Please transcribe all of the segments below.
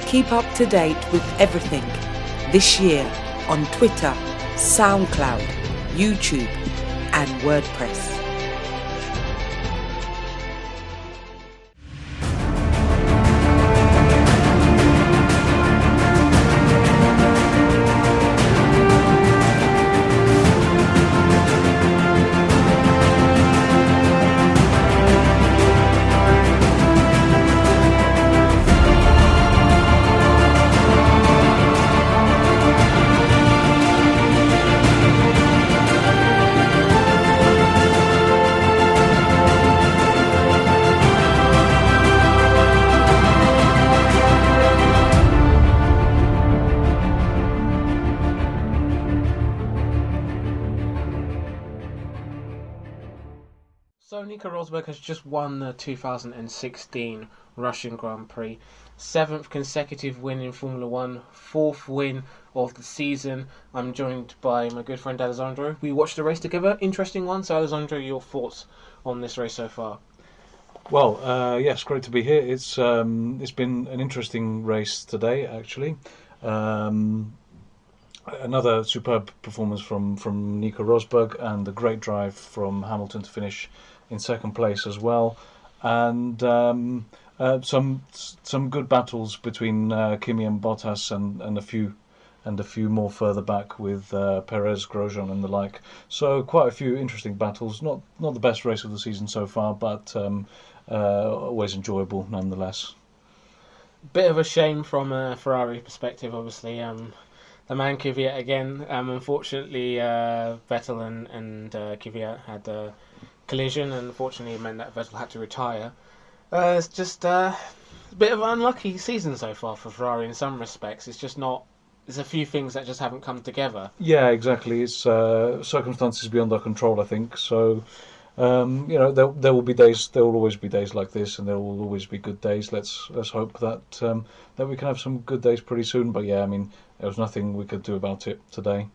Keep up to date with everything this year on Twitter, SoundCloud, YouTube and WordPress. So Nico Rosberg has just won the 2016 Russian Grand Prix. 7th consecutive win in Formula 1, 4th win of the season. I'm joined by my good friend Alessandro. We watched the race together. Interesting one. So Alessandro, your thoughts on this race so far? Well, yes, great to be here. It's been an interesting race today, actually. Another superb performance from Nico Rosberg, and a great drive from Hamilton to finish in second place as well, and some good battles between Kimi and Bottas, and a few more further back with Perez, Grosjean, and the like. So quite a few interesting battles. Not the best race of the season so far, but always enjoyable nonetheless. Bit of a shame from a Ferrari perspective, obviously. The man Kvyat again. Unfortunately, Vettel and Kvyat had a collision, and unfortunately it meant that Vettel had to retire. It's just a bit of an unlucky season so far for Ferrari in some respects. It's just not. There's a few things that just haven't come together. Yeah, exactly. It's circumstances beyond our control, I think. So, there will be days. There will always be days like this, and there will always be good days. Let's hope that we can have some good days pretty soon. But yeah, I mean, there was nothing we could do about it today.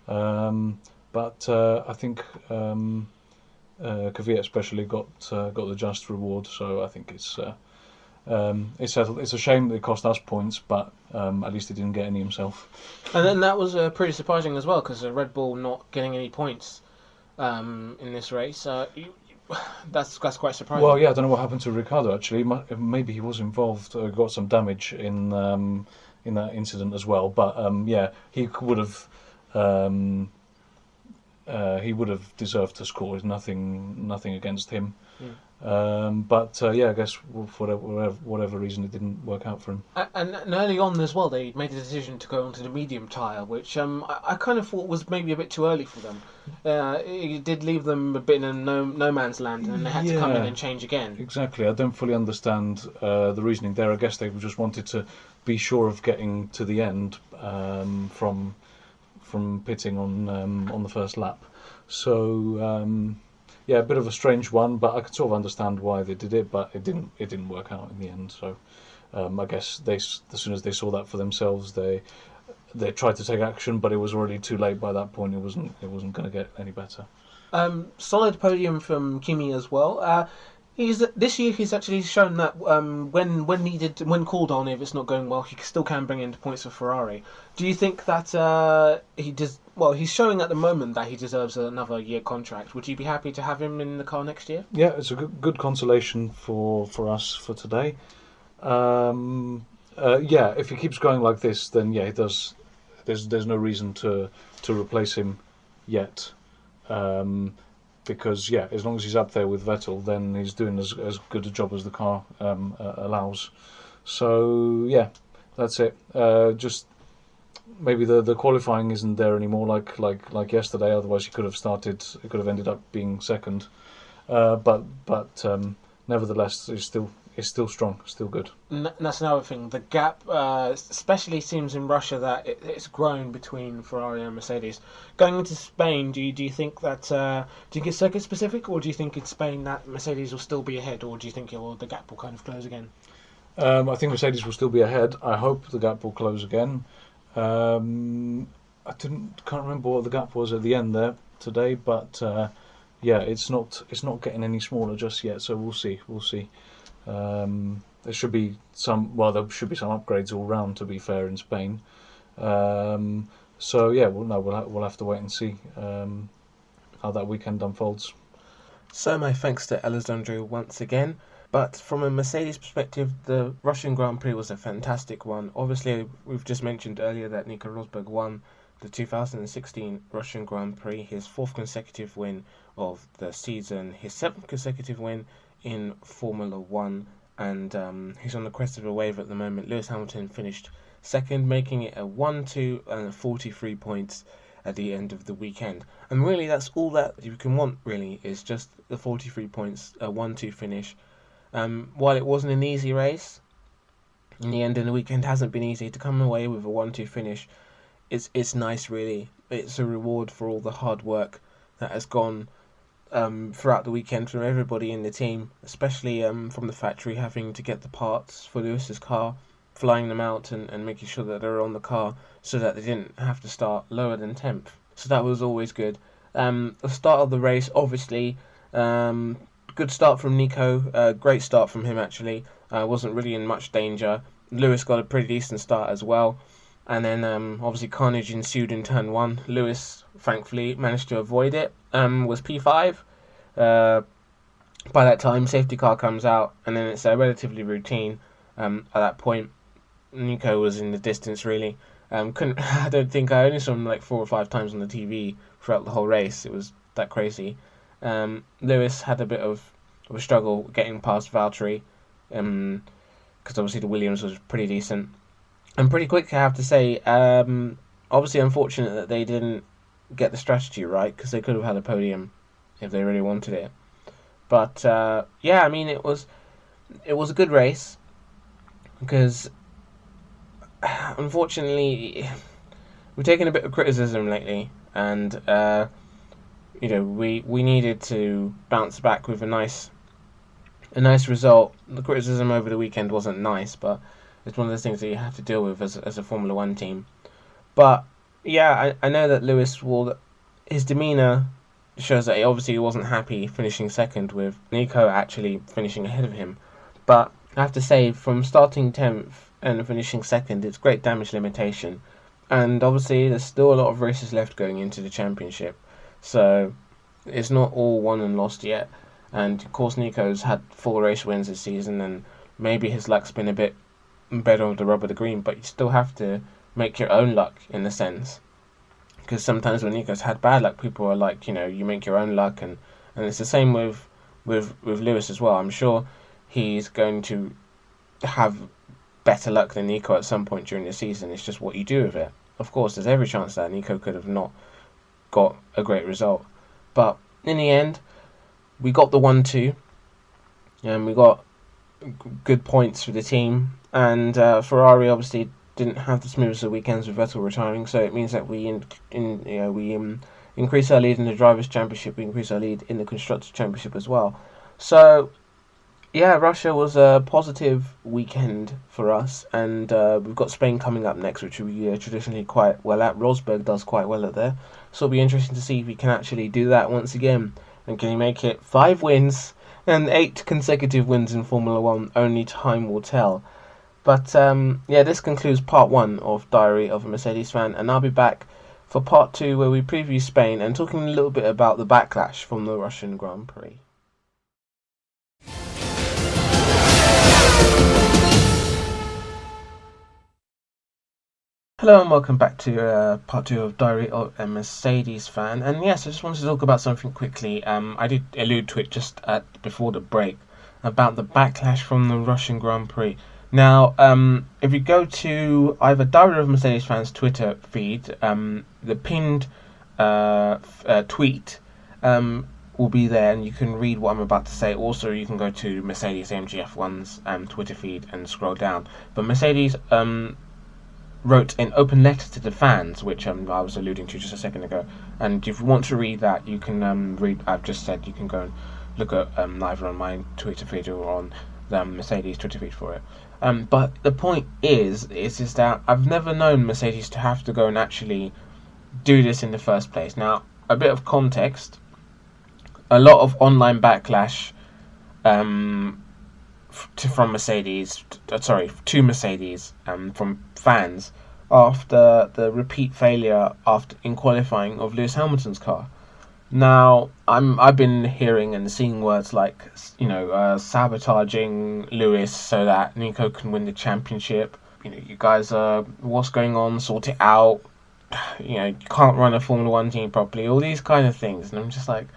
But I think Kvyat especially got the just reward. So I think it's settled. It's a shame that it cost us points, but at least he didn't get any himself. And then that was pretty surprising as well, because Red Bull not getting any points in this race. That's quite surprising. Well, yeah, I don't know what happened to Ricciardo actually. Maybe he was involved, got some damage in that incident as well. But yeah, he would have deserved to score. There's nothing against him. But yeah, I guess for whatever reason it didn't work out for him. And early on as well, they made a decision to go onto the medium tyre, which I kind of thought was maybe a bit too early for them. It did leave them a bit in a no man's land, and they had to come in and change again. Exactly. I don't fully understand the reasoning there. I guess they just wanted to be sure of getting to the end from pitting on the first lap. So. Yeah, a bit of a strange one, but I could sort of understand why they did it, but it didn't work out in the end. So I guess as soon as they saw that for themselves, they tried to take action, but it was already too late by that point. It wasn't going to get any better. Solid podium from Kimi as well. This year he's actually shown that when needed, when called on, if it's not going well, he still can bring in points for Ferrari. Do you think that he does? Well, he's showing at the moment that he deserves another year contract. Would you be happy to have him in the car next year? Yeah, it's a good consolation for us for today. Yeah, if he keeps going like this, then yeah, he does. There's no reason to replace him yet. Because yeah, as long as he's up there with Vettel, then he's doing as good a job as the car allows. So yeah, that's it. Just maybe the qualifying isn't there anymore, like yesterday. Otherwise, he could have started. It could have ended up being second. But nevertheless, it's still strong, still good. And that's another thing. The gap, especially seems in Russia, that it's grown between Ferrari and Mercedes. Going into Spain, do you think that do you think it's circuit specific, or do you think in Spain that Mercedes will still be ahead, or do you think the gap will kind of close again? I think Mercedes will still be ahead. I hope the gap will close again. I can't remember what the gap was at the end there today, but yeah, it's not getting any smaller just yet. So we'll see. There should be some. Well, there should be some upgrades all round, to be fair, in Spain. So yeah, we'll have to wait and see how that weekend unfolds. So my thanks to Alessandro once again. But from a Mercedes perspective, the Russian Grand Prix was a fantastic one. Obviously, we've just mentioned earlier that Nico Rosberg won the 2016 Russian Grand Prix, his 4th consecutive win of the season, his 7th consecutive win in Formula 1, and he's on the crest of a wave at the moment. Lewis Hamilton finished second, making it a 1-2 and 43 points at the end of the weekend. And really, that's all that you can want, really, is just the 43 points, a 1-2 finish. While it wasn't an easy race, in the end of the weekend hasn't been easy. To come away with a 1-2 finish, it's nice, really. It's a reward for all the hard work that has gone throughout the weekend from everybody in the team, especially from the factory, having to get the parts for Lewis's car, flying them out and making sure that they're on the car so that they didn't have to start lower than 10th. So that was always good. The start of the race, obviously, good start from Nico, great start from him actually, wasn't really in much danger. Lewis got a pretty decent start as well, and then obviously carnage ensued in turn 1. Lewis thankfully managed to avoid it, was P5. By that time safety car comes out, and then it's relatively routine. At that point Nico was in the distance really. I don't think I only saw him like 4 or 5 times on the TV throughout the whole race. It was that crazy. Lewis had a bit of a struggle getting past Valtteri, because obviously the Williams was pretty decent and pretty quick, I have to say. Obviously unfortunate that they didn't get the strategy right, because they could have had a podium if they really wanted it. But yeah, I mean, it was a good race, because unfortunately we've taken a bit of criticism lately, and we needed to bounce back with a nice result. The criticism over the weekend wasn't nice, but it's one of those things that you have to deal with as a Formula 1 team. But yeah, I know that Lewis his demeanour shows that he obviously wasn't happy finishing second, with Nico actually finishing ahead of him. But I have to say, from starting 10th and finishing second, it's great damage limitation. And obviously there's still a lot of races left going into the championship, so it's not all won and lost yet. And of course Nico's had 4 race wins this season, and maybe his luck's been a bit better with the rubber the green, but you still have to make your own luck in a sense. Because sometimes when Nico's had bad luck, people are like, you make your own luck, and it's the same with Lewis as well. I'm sure he's going to have better luck than Nico at some point during the season. It's just what you do with it. Of course, there's every chance that Nico could have not got a great result, but in the end, we got the 1-2, and we got good points for the team. And Ferrari obviously didn't have the smoothest of weekends with Vettel retiring, so it means that we increase our lead in the Drivers' Championship, we increase our lead in the Constructors' Championship as well. So yeah, Russia was a positive weekend for us, and we've got Spain coming up next, which we are traditionally quite well at. Rosberg does quite well at there, so it'll be interesting to see if he can actually do that once again, and can he make it 5 wins and 8 consecutive wins in Formula 1. Only time will tell. But yeah, this concludes part 1 of Diary of a Mercedes Fan, and I'll be back for part 2, where we preview Spain and talking a little bit about the backlash from the Russian Grand Prix. Hello and welcome back to part 2 of Diary of a Mercedes Fan. And yes, I just wanted to talk about something quickly. I did allude to it just before the break, about the backlash from the Russian Grand Prix. Now, if you go to either Diary of Mercedes Fan's Twitter feed, the pinned tweet will be there, and you can read what I'm about to say. Also, you can go to Mercedes AMG F1's Twitter feed and scroll down. But Mercedes wrote an open letter to the fans, which I was alluding to just a second ago. And if you want to read that, you can read. I've just said you can go and look at either on my Twitter feed or on the Mercedes Twitter feed for it. But the point is that I've never known Mercedes to have to go and actually do this in the first place. Now, a bit of context: a lot of online backlash from Mercedes, to Mercedes, from fans after the repeat failure in qualifying of Lewis Hamilton's car. Now, I've been hearing and seeing words like, sabotaging Lewis so that Nico can win the championship. You guys what's going on? Sort it out. You can't run a Formula One team properly. All these kind of things, and I'm just like,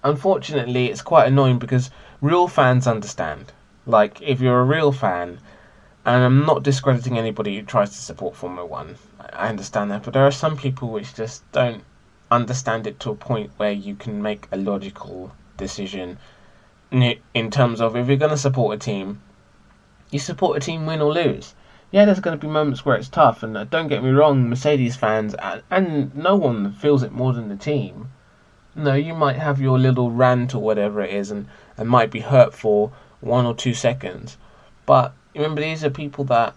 unfortunately, it's quite annoying because real fans understand. Like, if you're a real fan, and I'm not discrediting anybody who tries to support Formula One, I understand that, but there are some people which just don't understand it to a point where you can make a logical decision in terms of, if you're going to support a team, you support a team win or lose. Yeah, there's going to be moments where it's tough, and don't get me wrong, Mercedes fans, and no one feels it more than the team. No, you might have your little rant or whatever it is, and might be hurt for 1 or 2 seconds. But remember, these are people that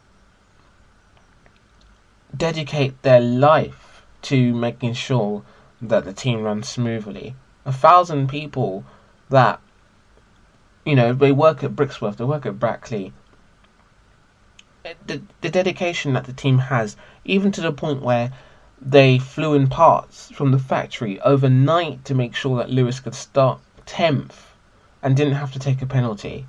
dedicate their life to making sure that the team runs smoothly. 1,000 people that, they work at Brixworth, they work at Brackley. The dedication that the team has, even to the point where they flew in parts from the factory overnight to make sure that Lewis could start 10th and didn't have to take a penalty.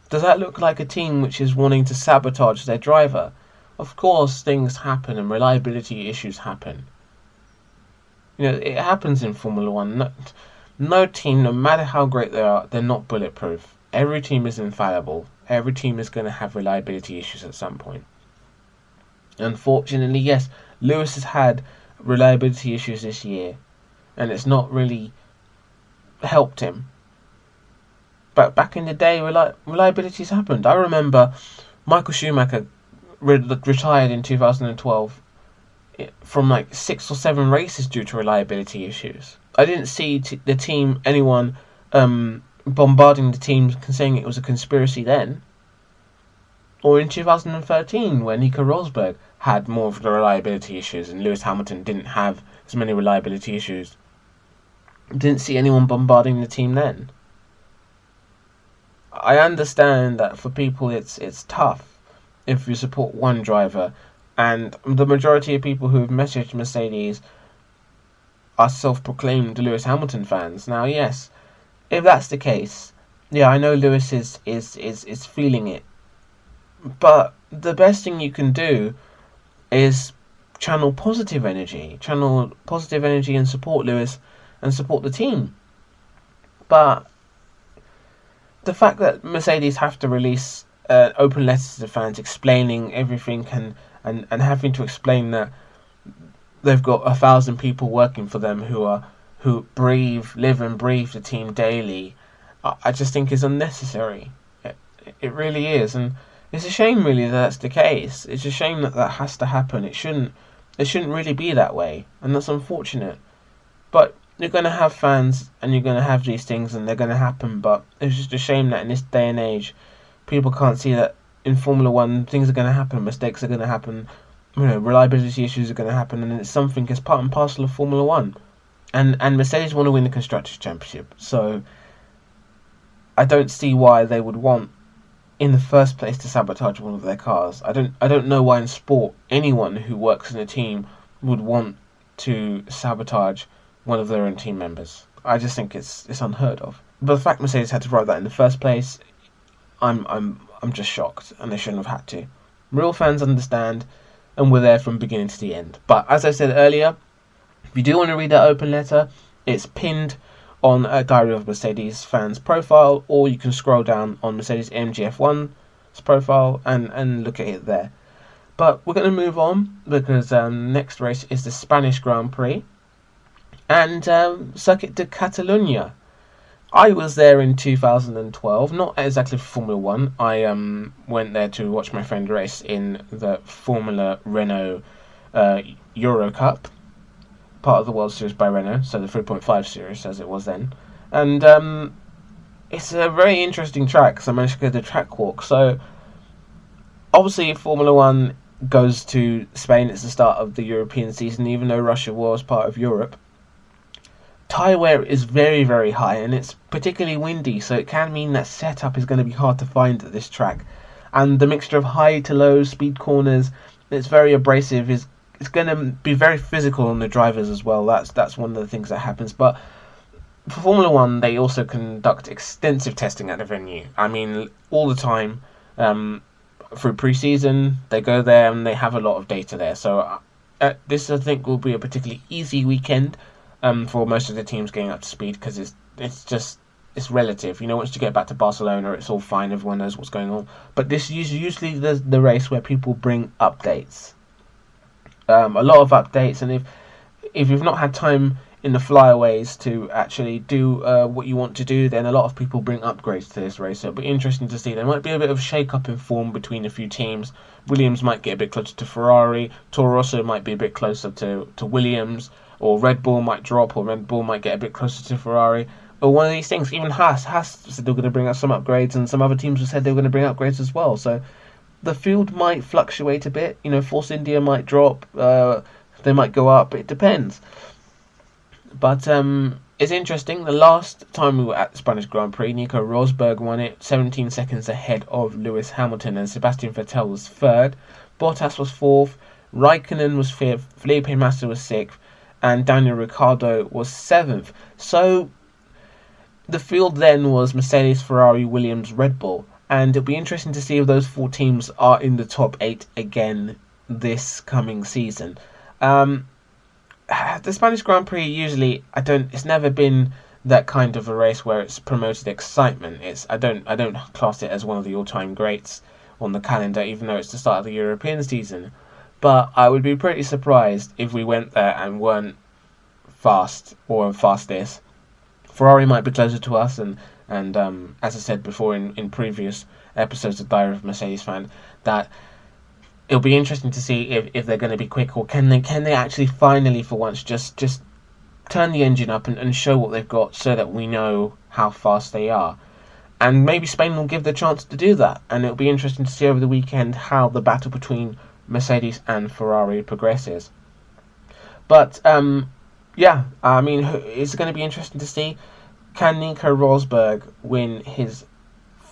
Does that look like a team which is wanting to sabotage their driver? Of course, things happen and reliability issues happen. It happens in Formula One. No team, no matter how great they are, they're not bulletproof. Every team is infallible. Every team is going to have reliability issues at some point. Unfortunately, yes, Lewis has had reliability issues this year, and it's not really helped him. But back in the day, reliability's happened. I remember Michael Schumacher retired in 2012 from like 6 or 7 races due to reliability issues. I didn't see anyone bombarding the team saying it was a conspiracy then. Or in 2013, when Nico Rosberg had more of the reliability issues and Lewis Hamilton didn't have as many reliability issues. Didn't see anyone bombarding the team then. I understand that for people it's tough if you support one driver, and the majority of people who have messaged Mercedes are self-proclaimed Lewis Hamilton fans. Now, yes, if that's the case, yeah, I know Lewis is feeling it, but the best thing you can do is channel positive energy and support Lewis and support the team. But the fact that Mercedes have to release open letters to the fans explaining everything and having to explain that they've got 1,000 people working for them who live and breathe the team daily, I just think is unnecessary. It really is, and it's a shame really that that's the case. It's a shame that has to happen. It shouldn't really be that way, and that's unfortunate. But you're going to have fans and you're going to have these things and they're going to happen, but it's just a shame that in this day and age people can't see that in Formula One things are going to happen, mistakes are going to happen, reliability issues are going to happen, and it's something that's part and parcel of Formula One. And Mercedes want to win the Constructors' Championship, so I don't see why they would want in the first place to sabotage one of their cars. I don't know why in sport anyone who works in a team would want to sabotage one of their own team members. I just think it's unheard of. But the fact Mercedes had to write that in the first place, I'm just shocked, and they shouldn't have had to. Real fans understand, and we're there from beginning to the end. But as I said earlier, if you do want to read that open letter, it's pinned on a Diary of Mercedes fans profile, or you can scroll down on Mercedes MGF1's profile and look at it there. But we're going to move on because next race is the Spanish Grand Prix and Circuit de Catalunya. I was there in 2012, not exactly for Formula 1. I went there to watch my friend race in the Formula Renault Euro Cup, part of the World Series by Renault, so the 3.5 series as it was then. And it's a very interesting track because I managed to go to the track walk. So obviously Formula 1 goes to Spain. It's the start of the European season, even though Russia was part of Europe. tyre wear is very, very high, and it's particularly windy, so it can mean that setup is going to be hard to find at this track. And the mixture of high to low speed corners, it's very abrasive, it's going to be very physical on the drivers as well. That's one of the things that happens. But for Formula One, they also conduct extensive testing at the venue. I mean, all the time. Through pre-season, they go there and they have a lot of data there. So this, I think, will be a particularly easy weekend for most of the teams getting up to speed, because it's relative. Once you get back to Barcelona, it's all fine. Everyone knows what's going on. But this is usually the race where people bring updates. A lot of updates, and if you've not had time in the flyaways to actually do what you want to do, then a lot of people bring upgrades to this race. So it'll be interesting to see. There might be a bit of shake-up in form between a few teams. Williams might get a bit closer to Ferrari. Toro Rosso might be a bit closer to Williams. Or Red Bull might drop, or Red Bull might get a bit closer to Ferrari. Or one of these things. Even Haas said they were going to bring out some upgrades, and some other teams have said they were going to bring upgrades as well. So the field might fluctuate a bit. Force India might drop. They might go up. It depends. But it's interesting. The last time we were at the Spanish Grand Prix, Nico Rosberg won it 17 seconds ahead of Lewis Hamilton, and Sebastian Vettel was third. Bottas was fourth. Raikkonen was fifth. Felipe Massa was sixth. And Daniel Ricciardo was seventh. So the field then was Mercedes, Ferrari, Williams, Red Bull. And it'll be interesting to see if those four teams are in the top 8 again this coming season. The Spanish Grand Prix usually, it's never been that kind of a race where it's promoted excitement. I don't class it as one of the all-time greats on the calendar, even though it's the start of the European season. But I would be pretty surprised if we went there and weren't fast or fastest. Ferrari might be closer to us, and as I said before in previous episodes of Diary of a Mercedes Fan, that it'll be interesting to see if they're going to be quick, or can they actually finally for once just turn the engine up and show what they've got, so that we know how fast they are. And maybe Spain will give the chance to do that, and it'll be interesting to see over the weekend how the battle between Mercedes and Ferrari progresses. But I mean, it's going to be interesting to see, can Nico Rosberg win his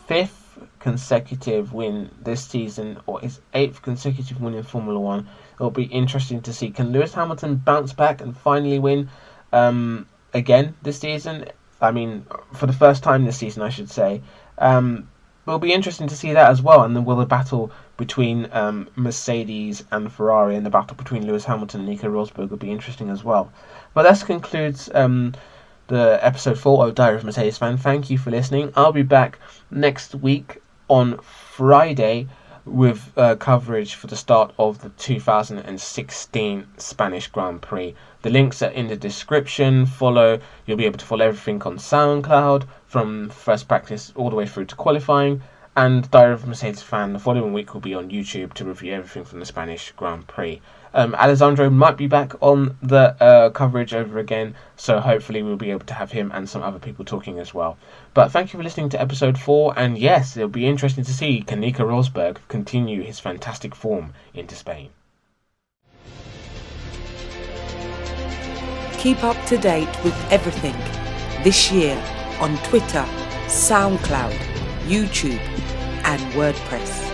5th consecutive win this season, or his 8th consecutive win in Formula 1. It'll be interesting to see. Can Lewis Hamilton bounce back and finally win again this season? I mean, for the first time this season, I should say. It'll be interesting to see that as well. And then will the battle between Mercedes and Ferrari, and the battle between Lewis Hamilton and Nico Rosberg will be interesting as well. But that concludes the episode 4 of Diary of a Mercedes Fan. Thank you for listening. I'll be back next week on Friday with coverage for the start of the 2016 Spanish Grand Prix. The links are in the description. You'll be able to follow everything on SoundCloud from first practice all the way through to qualifying. And Diary of a Mercedes Fan the following week will be on YouTube to review everything from the Spanish Grand Prix. Alessandro might be back on the coverage over again, so hopefully we'll be able to have him and some other people talking as well. But thank you for listening to episode 4, and yes, it'll be interesting to see, can Nico Rosberg continue his fantastic form into Spain. Keep up to date with everything this year on Twitter, SoundCloud, YouTube and WordPress.